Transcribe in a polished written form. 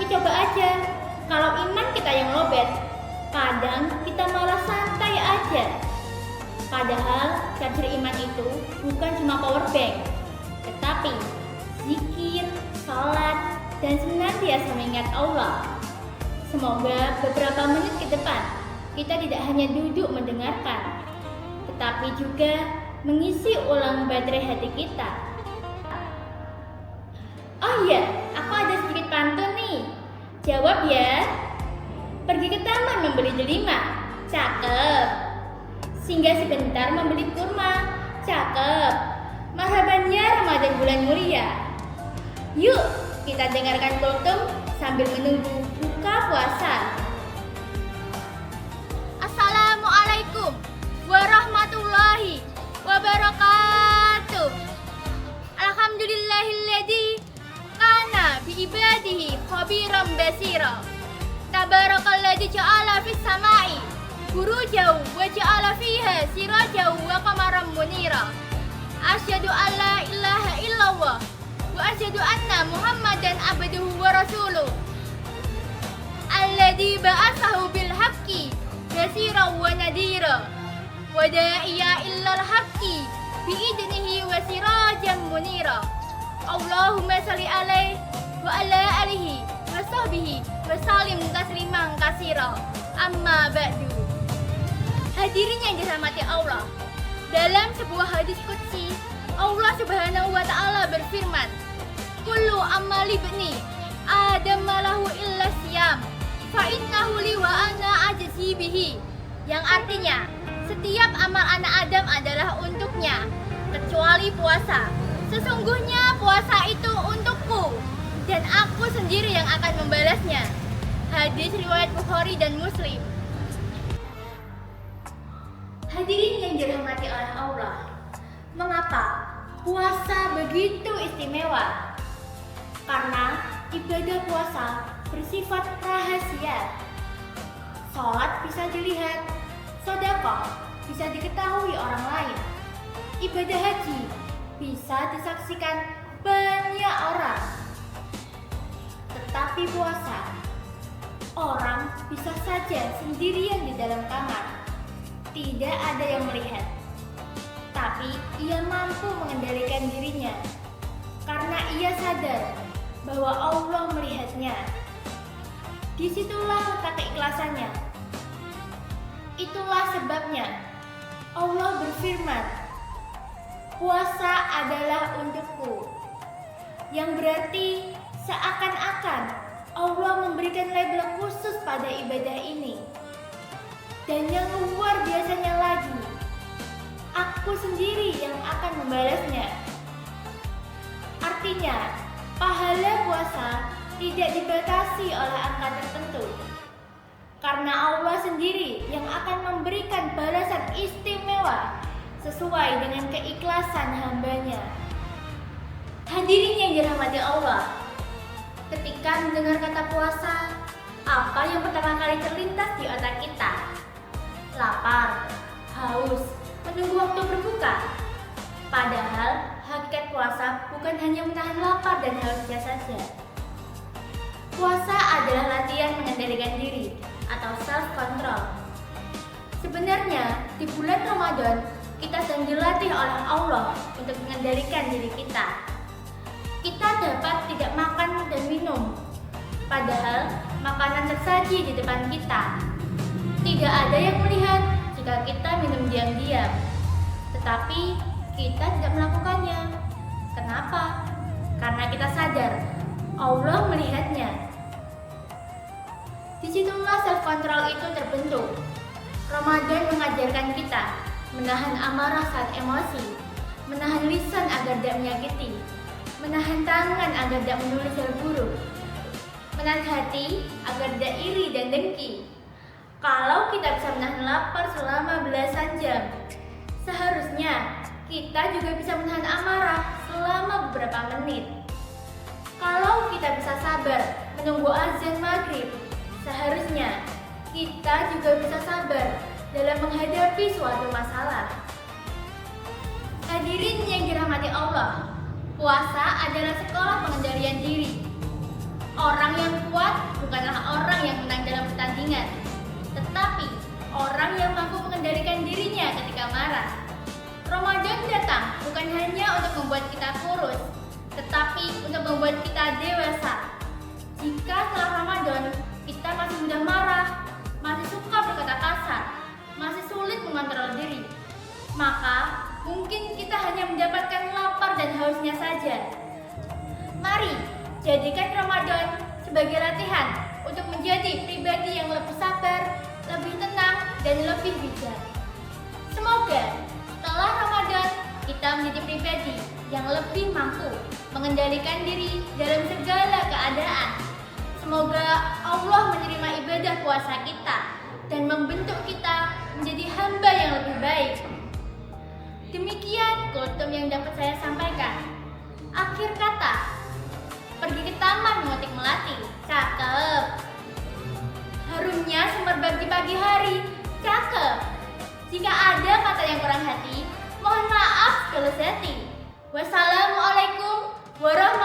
Tapi coba aja, kalau iman kita yang lobet, kadang kita malah santai aja. Padahal charger iman itu bukan cuma power bank, tetapi zikir, sholat, dan senantiasa mengingat Allah. Semoga beberapa menit ke depan kita tidak hanya duduk mendengarkan, tetapi juga mengisi ulang baterai hati kita. Oh iya, aku ada sedikit pantun nih. Jawab ya. Pergi ke taman membeli delima. Cakep. Singgah sebentar membeli kurma. Cakep. Marhaban ya Ramadan bulan mulia. Yuk, kita dengarkan kultum sambil menunggu buka puasa. Assalamualaikum warahmatullahi wabarakatuh. Alhamdulillahilladzi kana biibadihi khabiran basira. Tabarakalladzi ja'ala fis samai burujan wa ja'ala fiha sirajan wa qamaran munira. Asyhadu an la ilaha illallah wa asyhadu anna Muhammadan abduhu wa rasuluh. Alladzi ba'atsahu bil haqqi basiran wa nadira. Wa da'iya illal haqqi biidnihi wa sirajan munira. Allahumma shalli alaihi wa ala alihi wa sahbihi wa salim tasliman katsira. Amma ba'du. Hadirin yang dirahmati Allah, dalam sebuah hadis qudsi Allah Subhanahu wa taala berfirman, "Kullu amali ibni Adam lahu illa siyam, fa innahu li wa ana ajzi bihi." Yang artinya, setiap amal anak Adam adalah untuknya, kecuali puasa. Sesungguhnya puasa itu untukku, dan aku sendiri yang akan membalasnya. Hadis riwayat Bukhari dan Muslim. Hadirin yang dirahmati oleh Allah, mengapa puasa begitu istimewa? Karena ibadah puasa bersifat rahasia. Sholat bisa dilihat, sedekah bisa diketahui orang lain, ibadah haji bisa disaksikan banyak orang. Tetapi puasa, orang bisa saja sendirian di dalam kamar, tidak ada yang melihat, tapi ia mampu mengendalikan dirinya karena ia sadar bahwa Allah melihatnya. Disitulah letak keikhlasannya. Itulah sebabnya Allah berfirman, "Puasa adalah untukku," yang berarti seakan-akan Allah memberikan label khusus pada ibadah ini. Dan yang luar biasanya lagi, aku sendiri yang akan membalasnya. Artinya, pahala puasa tidak dibatasi oleh angka tertentu, karena Allah sendiri yang akan memberikan balasan istimewa sesuai dengan keikhlasan hambanya. Hadirin yang dirahmati Allah, ketika mendengar kata puasa, apa yang pertama kali terlintas di otak kita? Lapar, haus, menunggu waktu berbuka. Padahal hakikat puasa bukan hanya menahan lapar dan hausnya saja. Puasa adalah latihan mengendalikan diri atau self-control. Sebenarnya di bulan Ramadan kita sedang dilatih oleh Allah untuk mengendalikan diri kita. Kita dapat tidak makan dan minum, padahal makanan tersaji di depan kita. Tidak ada yang melihat jika kita minum diam-diam, tetapi kita tidak melakukannya. Kenapa? Karena kita sadar Allah melihatnya. Disitulah self-control itu terbentuk. Ramadan mengajarkan kita menahan amarah saat emosi, menahan lisan agar tidak menyakiti, menahan tangan agar tidak menulis hal buruk, menahan hati agar tidak iri dan dengki. Kalau kita bisa menahan lapar selama belasan jam, seharusnya kita juga bisa menahan amarah selama beberapa menit. Kalau kita bisa sabar menunggu azan maghrib, seharusnya kita juga bisa sabar dalam menghadapi suatu masalah. Hadirin yang dirahmati Allah, puasa adalah sekolah pengendalian diri. Orang yang kuat bukanlah orang yang menang dalam pertandingan, tetapi orang yang mampu mengendalikan dirinya ketika marah. Ramadan datang bukan hanya untuk membuat kita kurus, tetapi untuk membuat kita dewasa. Jika setelah Ramadan kita masih mudah marah, masih suka berkata kasar, masih sulit mengontrol diri, maka mungkin kita hanya mendapatkan lapar dan hausnya saja. Mari jadikan Ramadan sebagai latihan untuk menjadi pribadi yang lebih sabar, lebih tenang, dan lebih bijak. Semoga setelah Ramadan kita menjadi pribadi yang lebih mampu mengendalikan diri dalam segala keadaan. Semoga Allah menerima ibadah puasa kita dan membentuk kita menjadi hamba yang lebih baik. Demikian kultum yang dapat saya sampaikan. Akhir kata, pergi ke taman mengotik melati, cakep. Harumnya semerbak di pagi hari, cakep. Jika ada kata yang kurang hati, mohon maaf kalau seti. Wassalamualaikum warahmatullahi wabarakatuh.